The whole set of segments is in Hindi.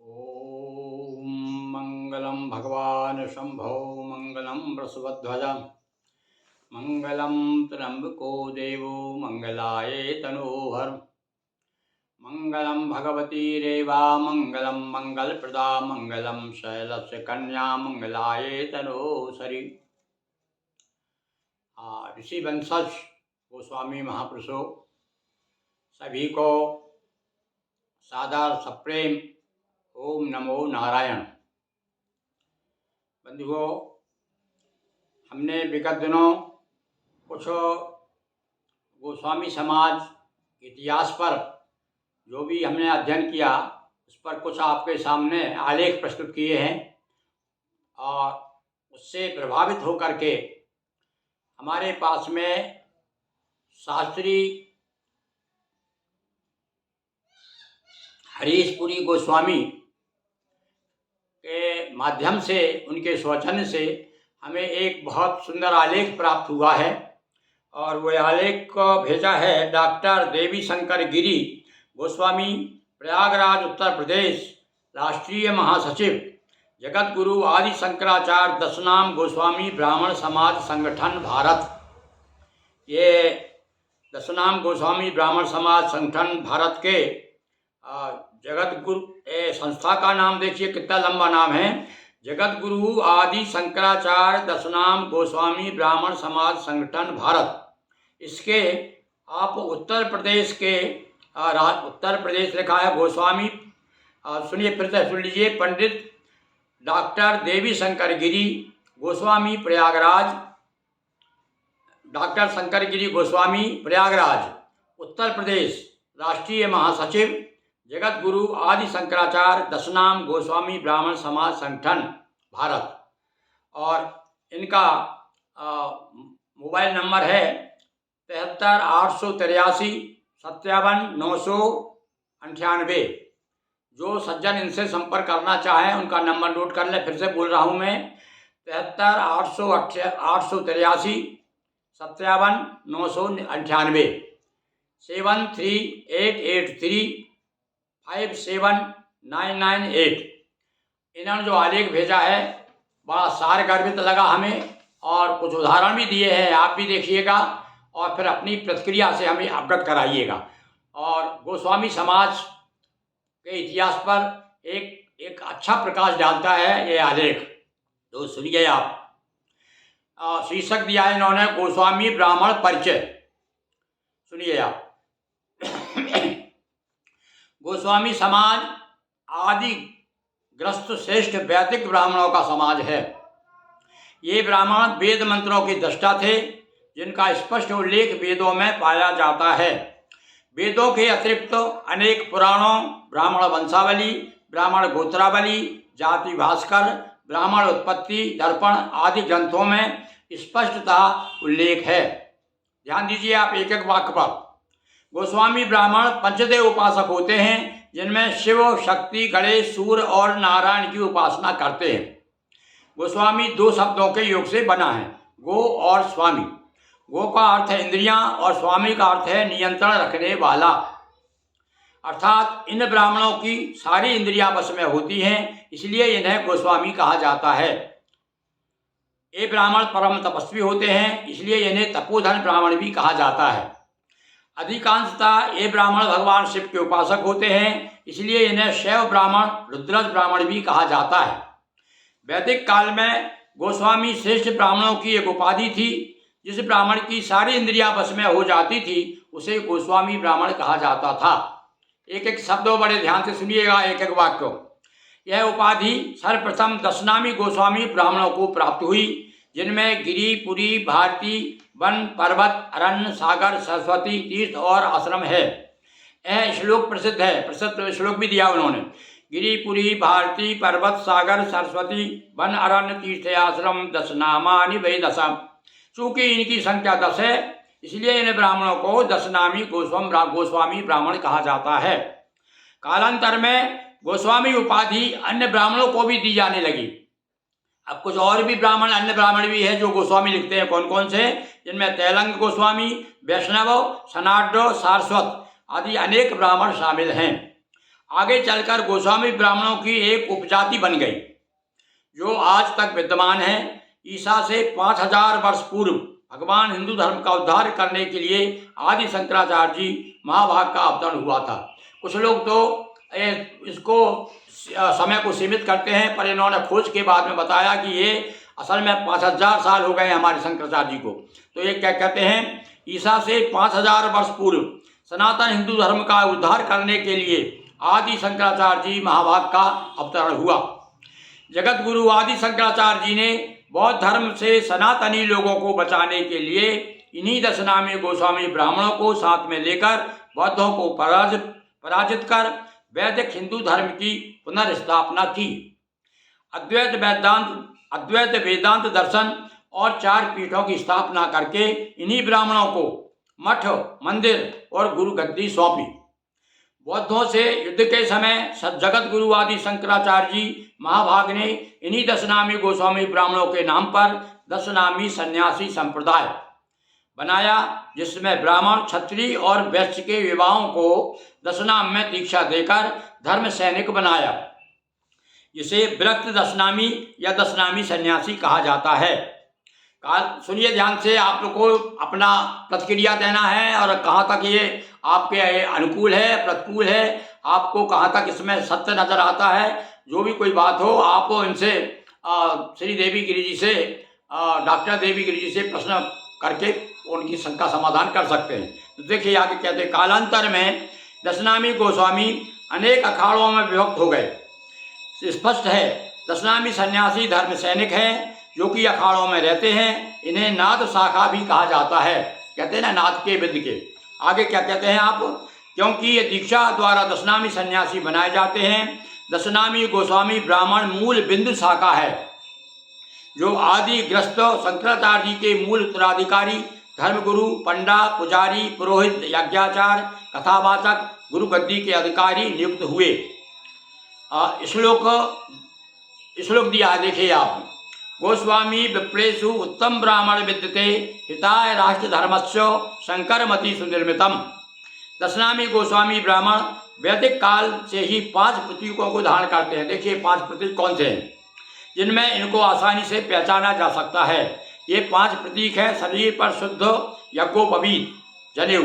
ॐ मङ्गलं भगवान् शम्भो मङ्गलं वृषभध्वज मङ्गलं त्र्यम्बको देवो मङ्गलाय तनोहर मङ्गलं भगवती रेवा मङ्गलं मङ्गलप्रदा मङ्गलं शैलस्य कन्या मङ्गलाय तनोसरि। ऋषि वंशज गोस्वामी महापुरुषों सभी को सादर सप्रेम ओम नमो नारायण। बंधुओं, हमने विगत दिनों कुछ गोस्वामी समाज इतिहास पर जो भी हमने अध्ययन किया उस पर कुछ आपके सामने आलेख प्रस्तुत किए हैं और उससे प्रभावित होकर के हमारे पास में शास्त्री हरीशपुरी गोस्वामी के माध्यम से उनके स्वचन से हमें एक बहुत सुंदर आलेख प्राप्त हुआ है और वह आलेख को भेजा है डॉक्टर देवी शंकर गिरी गोस्वामी, प्रयागराज उत्तर प्रदेश, राष्ट्रीय महासचिव, जगत गुरु आदि शंकराचार्य दशनाम गोस्वामी ब्राह्मण समाज संगठन भारत। ये दशनाम गोस्वामी ब्राह्मण समाज संगठन भारत के जगत गुरु संस्था का नाम देखिए कितना लंबा नाम है, जगत गुरु आदि शंकराचार्य दशनाम गोस्वामी ब्राह्मण समाज संगठन भारत। इसके आप उत्तर प्रदेश के उत्तर प्रदेश लिखा है गोस्वामी। सुनिए, फिर से सुन लीजिए। पंडित डॉक्टर देवी शंकर गिरी गोस्वामी प्रयागराज, डॉक्टर शंकर गिरी गोस्वामी प्रयागराज उत्तर प्रदेश, राष्ट्रीय महासचिव, जगत गुरु आदि शंकराचार्य दशनाम गोस्वामी ब्राह्मण समाज संगठन भारत। और इनका मोबाइल नंबर है 73 883 57 998। जो सज्जन इनसे संपर्क करना चाहें उनका नंबर नोट कर लें। फिर से बोल रहा हूँ मैं, 73 883 57 998, 73883 57998। इन्होंने जो आलेख भेजा है बड़ा सारगर्भित लगा हमें और कुछ उदाहरण भी दिए हैं, आप भी देखिएगा और फिर अपनी प्रतिक्रिया से हमें अवगत कराइएगा। और गोस्वामी समाज के इतिहास पर एक अच्छा प्रकाश डालता है ये आलेख। तो सुनिए आप। शीर्षक दिया है इन्होंने गोस्वामी ब्राह्मण परिचय। सुनिए आप। गोस्वामी समाज आदि ग्रस्त श्रेष्ठ वैदिक ब्राह्मणों का समाज है। ये ब्राह्मण वेद मंत्रों के दृष्टा थे जिनका स्पष्ट उल्लेख वेदों में पाया जाता है। वेदों के अतिरिक्त अनेक पुराणों, ब्राह्मण वंशावली, ब्राह्मण गोत्रावली, जाति भास्कर, ब्राह्मण उत्पत्ति दर्पण आदि ग्रंथों में स्पष्टतः उल्लेख है। ध्यान दीजिए आप एक एक वाक्य पर। गोस्वामी ब्राह्मण पंचदेव उपासक होते हैं जिनमें शिव, शक्ति, गणेश, सूर्य और नारायण की उपासना करते हैं। गोस्वामी दो शब्दों के योग से बना है, गो और स्वामी। गो का अर्थ है इंद्रियां और स्वामी का अर्थ है नियंत्रण रखने वाला। अर्थात इन ब्राह्मणों की सारी इंद्रियां वश में होती हैं, इसलिए इन्हें गोस्वामी कहा जाता है। ये ब्राह्मण परम तपस्वी होते हैं, इसलिए इन्हें तपोधन ब्राह्मण भी कहा जाता है। अधिकांशतः ये ब्राह्मण भगवान शिव के उपासक होते हैं, इसलिए इन्हें शैव ब्राह्मण, रुद्रज ब्राह्मण भी कहा जाता है। वैदिक काल में गोस्वामी श्रेष्ठ ब्राह्मणों की एक उपाधि थी। जिस ब्राह्मण की सारी इंद्रियां वश में हो जाती थी उसे गोस्वामी ब्राह्मण कहा जाता था। एक एक शब्दों बड़े ध्यान से सुनिएगा, एक एक वाक्य। यह उपाधि सर्वप्रथम दशनामी गोस्वामी ब्राह्मणों को प्राप्त हुई, जिनमें गिरी, पुरी, भारती, वन, पर्वत, अरण्य, सागर, सरस्वती, तीर्थ और आश्रम है। यह श्लोक प्रसिद्ध है, प्रसिद्ध श्लोक भी दिया उन्होंने। गिरी, पुरी, भारती, पर्वत, सागर, सरस्वती, वन, अरण्य, तीर्थ, आश्रम, दशनामानि वै दशम। चूंकि इनकी संख्या 10 है, इसलिए इन ब्राह्मणों को दशनामी गोस्वामी ब्राह्मण कहा जाता है। कालांतर में गोस्वामी उपाधि अन्य ब्राह्मणों को भी दी जाने लगी। अब कुछ और भी ब्राह्मण, अन्य ब्राह्मण भी है जो गोस्वामी लिखते हैं। कौन कौन से? जिनमें तैलंग गोस्वामी, वैष्णव, सनाड्र, सारस्वत आदि अनेक ब्राह्मण शामिल हैं। आगे चलकर गोस्वामी ब्राह्मणों की एक उपजाति बन गई जो आज तक विद्यमान है। ईसा से 5000 वर्ष पूर्व भगवान हिंदू धर्म का उद्धार करने के लिए आदि शंकराचार्य जी महाभाग का अवतरण हुआ था। कुछ लोग तो इसको समय को सीमित करते हैं, पर इन्होंने खोज के बाद में बताया कि ये असल में 5000 साल हो गए हमारे शंकराचार्य जी को। तो ये क्या कहते हैं, ईसा से 5000 वर्ष पूर्व सनातन हिंदू धर्म का उद्धार करने के लिए आदि शंकराचार्य जी महाभाग का अवतरण हुआ। जगत गुरु आदि शंकराचार्य जी ने बौद्ध धर्म से सनातनी लोगों को बचाने के लिए इन्हीं 10 नामी गोस्वामी ब्राह्मणों को साथ में लेकर बौद्धों को पराजित कर वैदिक हिंदू धर्म की पुनर्स्थापना की। अद्वैत वेदांत दर्शन और 4 पीठों की स्थापना करके इन्हीं ब्राह्मणों को मठ, मंदिर और गुरु गद्दी सौंपी। बौद्धों से युद्ध के समय जगत गुरु आदि शंकराचार्य जी महाभाग ने इन्हीं 10 नामी गोस्वामी ब्राह्मणों के नाम पर 10 नामी सन्यासी संप्रदाय बनाया, जिसमें ब्राह्मण, क्षत्रिय और वैश्य के विवाहों को 10 नाम में दीक्षा देकर धर्म सैनिक बनाया। इसे विरक्त 10 नामी या 10 नामी सन्यासी कहा जाता है। सुनिए ध्यान से, आप लोग को अपना प्रतिक्रिया देना है और कहाँ तक ये आपके अनुकूल है, प्रतिकूल है, आपको कहाँ तक इसमें सत्य नजर आता है। जो भी कोई बात हो, आप इनसे श्री देवी गिरी जी से, डॉक्टर देवी गिरी जी से प्रश्न करके उनकी शंका समाधान कर सकते हैं। तो देखिए आगे कहते हैं, कालांतर में 10 नामी गोस्वामी अनेक अखाड़ों में विभक्त हो गए। स्पष्ट है 10 नामी सन्यासी धर्म सैनिक हैं जो कि अखाड़ों में रहते हैं। इन्हें नाद शाखा भी कहा जाता है, कहते हैं ना, नाद के विद के। आगे क्या कहते हैं आप, क्योंकि ये दीक्षा द्वारा 10 नामी सन्यासी बनाए जाते हैं। 10 नामी गोस्वामी ब्राह्मण मूल बिंदु शाखा है जो आदि ग्रस्त शंकराचार्य जी के मूल उत्तराधिकारी धर्मगुरु, पंडा, पुजारी, पुरोहित, यज्ञाचार, कथावाचक, गुरु गद्दी के अधिकारी नियुक्त हुए। श्लोक दिया है, देखिए आप। गोस्वामी विप्रेषु उत्तम ब्राह्मण विद्यते हिताय राष्ट्र धर्मस्य शंकरमति सुनिर्मितम। 10 नामी गोस्वामी ब्राह्मण वैदिक काल से ही 5 प्रतीकों को धारण करते हैं। देखिए 5 प्रतीक कौन से हैं जिनमें इनको आसानी से पहचाना जा सकता है। ये 5 प्रतीक हैं: शरीर पर शुद्ध यज्ञोपवीत जनेऊ,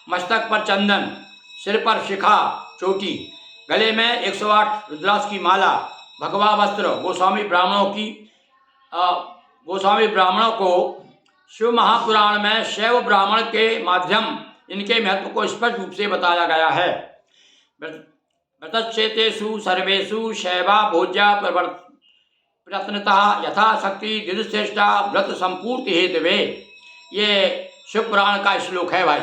मस्तक पर चंदन, सिर पर शिखा चोटी, गले में 108 रुद्राक्ष की माला, भगवा वस्त्र। गोस्वामी ब्राह्मणों को शिव महापुराण में शैव ब्राह्मण के माध्यम इनके महत्व को स्पष्ट रूप से बताया गया है। व्रतचेतेषु सर्वेषु शैवा भोज्या प्रयत्नतः यथाशक्ति दिदुश्रेष्ठा व्रत संपूर्ति हेतवे। ये शिव पुराण का श्लोक है भाई,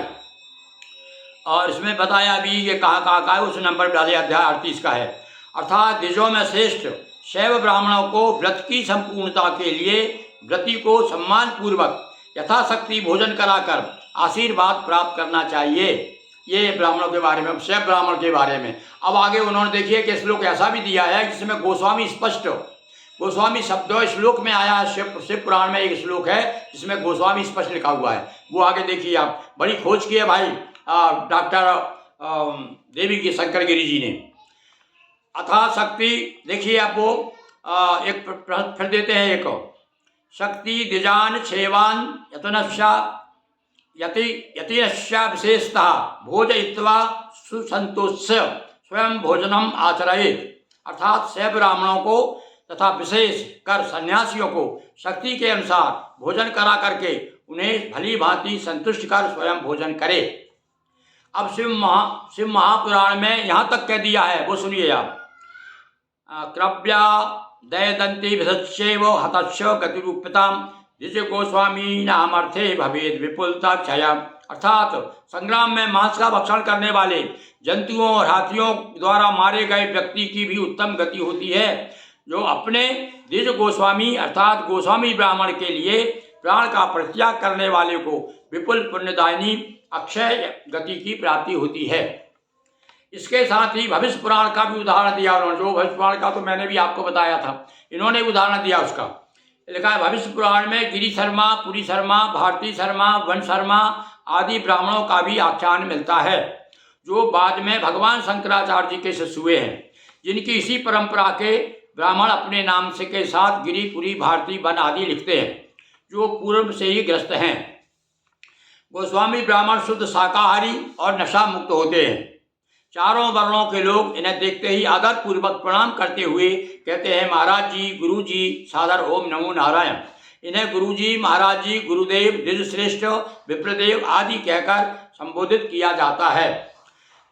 और इसमें बताया भी ये कहाँ का है, उस नंबर वाले अध्याय 38 का है। अर्थात द्विजों में श्रेष्ठ शैव ब्राह्मणों को व्रत की संपूर्णता के लिए व्रती को सम्मान पूर्वक यथाशक्ति भोजन कराकर आशीर्वाद प्राप्त करना चाहिए। ये ब्राह्मणों के बारे में, शैव ब्राह्मण के बारे में। अब आगे उन्होंने देखिए कि श्लोक ऐसा भी दिया है जिसमें गोस्वामी शब्द श्लोक में आया है। शिव पुराण में एक श्लोक है जिसमें गोस्वामी स्पष्ट लिखा हुआ है, वो आगे देखिए आप। बड़ी खोज की है भाई डॉक्टर देवी की शंकर गिरी जी ने। अथा शक्ति, देखिए आपको एक फिर देते हैं एक। शक्ति द्विजान छेवान यतिनश्या विशेषतः भोजयित्वा सुसंतोष्य स्वयं भोजनम आचरेत। अर्थात शैव ब्राह्मणों को तथा विशेष कर सन्यासियों को शक्ति के अनुसार भोजन करा करके उन्हें भली भांति संतुष्ट कर स्वयं भोजन करे। अब शिव महापुराण में यहाँ तक कह दिया है, वो सुनिए आप। क्रव्या दयदंती विधच्छेव हतश्च गतिरूप्यताम द्विज गोस्वामी नामर्थे भवेद विपुलता क्षय। अर्थात संग्राम में मांस का भक्षण करने वाले जंतुओं और हाथियों द्वारा मारे गए व्यक्ति की भी उत्तम गति होती है, जो अपने द्विज गोस्वामी अर्थात गोस्वामी ब्राह्मण के लिए प्राण का परित्याग करने वाले को विपुल पुण्यदायिनी अक्षय गति की प्राप्ति होती है। इसके साथ ही भविष्य पुराण का भी उदाहरण दिया उन्होंने। जो भविष्य पुराण का तो मैंने भी आपको बताया था, इन्होंने उदाहरण दिया उसका। लिखा है भविष्य पुराण में गिरी शर्मा, पुरी शर्मा, भारती शर्मा, वन शर्मा आदि ब्राह्मणों का भी आख्यान मिलता है। जो बाद में भगवान शंकराचार्य जी के शिष्य हुए हैं, जिनकी इसी परंपरा के ब्राह्मण अपने नाम से के साथ गिरिपुरी, भारती, वन आदि लिखते हैं, जो पूर्व से ही ग्रस्त हैं। गोस्वामी ब्राह्मण शुद्ध शाकाहारी और नशा मुक्त होते हैं। चारों वर्णों के लोग इन्हें देखते ही आदर पूर्वक प्रणाम करते हुए कहते हैं, महाराज जी, गुरु जी, सादर ओम नमो नारायण। इन्हें गुरु जी, महाराज जी, गुरुदेव, द्विजश्रेष्ठ, विप्रदेव आदि कहकर संबोधित किया जाता है।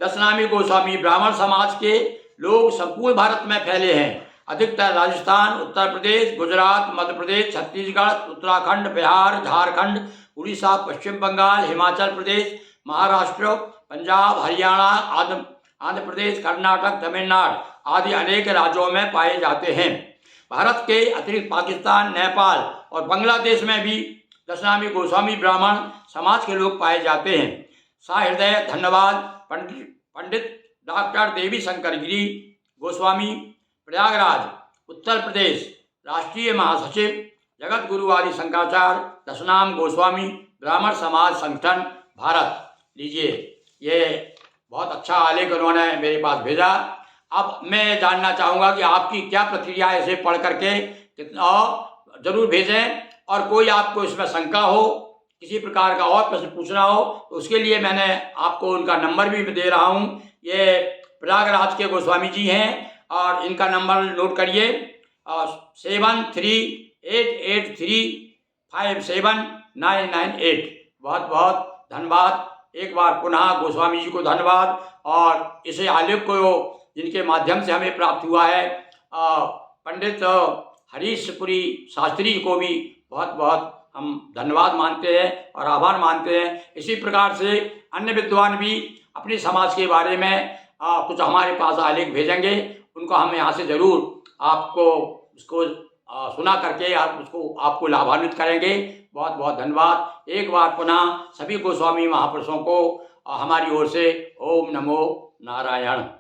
दशनामी गोस्वामी ब्राह्मण समाज के लोग संपूर्ण भारत में फैले हैं। अधिकतर राजस्थान, उत्तर प्रदेश, गुजरात, मध्य प्रदेश, छत्तीसगढ़, उत्तराखंड, बिहार, झारखंड, उड़ीसा, पश्चिम बंगाल, हिमाचल प्रदेश, महाराष्ट्र, पंजाब, हरियाणा, आंध्र प्रदेश, कर्नाटक, तमिलनाडु आदि अनेक राज्यों में पाए जाते हैं। भारत के अतिरिक्त पाकिस्तान, नेपाल और बांग्लादेश में भी दशनामी गोस्वामी ब्राह्मण समाज के लोग पाए जाते हैं। सहृदय धन्यवाद पंडित डॉक्टर देवी शंकर गिरी गोस्वामी, प्रयागराज, उत्तर प्रदेश, राष्ट्रीय महासचिव, जगत गुरु आदि शंकराचार्य, दशनाम गोस्वामी ब्राह्मण समाज संगठन, भारत। लीजिए, ये बहुत अच्छा आलेख उन्होंने मेरे पास भेजा। अब मैं जानना चाहूँगा कि आपकी क्या प्रतिक्रिया है इसे पढ़ करके, कितना जरूर भेजें। और कोई आपको इसमें शंका हो, किसी प्रकार का और प्रश्न पूछना हो, तो उसके लिए मैंने आपको उनका नंबर भी दे रहा हूँ। ये प्रयागराज के गोस्वामी जी हैं और इनका नंबर नोट करिए, 7388357998। बहुत बहुत धन्यवाद। एक बार पुनः गोस्वामी जी को धन्यवाद, और इसे आलेख को जिनके माध्यम से हमें प्राप्त हुआ है पंडित हरीशपुरी शास्त्री को भी बहुत बहुत हम धन्यवाद मानते हैं और आभार मानते हैं। इसी प्रकार से अन्य विद्वान भी अपने समाज के बारे में कुछ हमारे पास आलेख भेजेंगे, उनको हम यहाँ से ज़रूर आपको उसको सुना करके आपको लाभान्वित करेंगे। बहुत बहुत धन्यवाद। एक बार पुनः सभी गोस्वामी महापुरुषों को हमारी ओर से ओम नमो नारायण।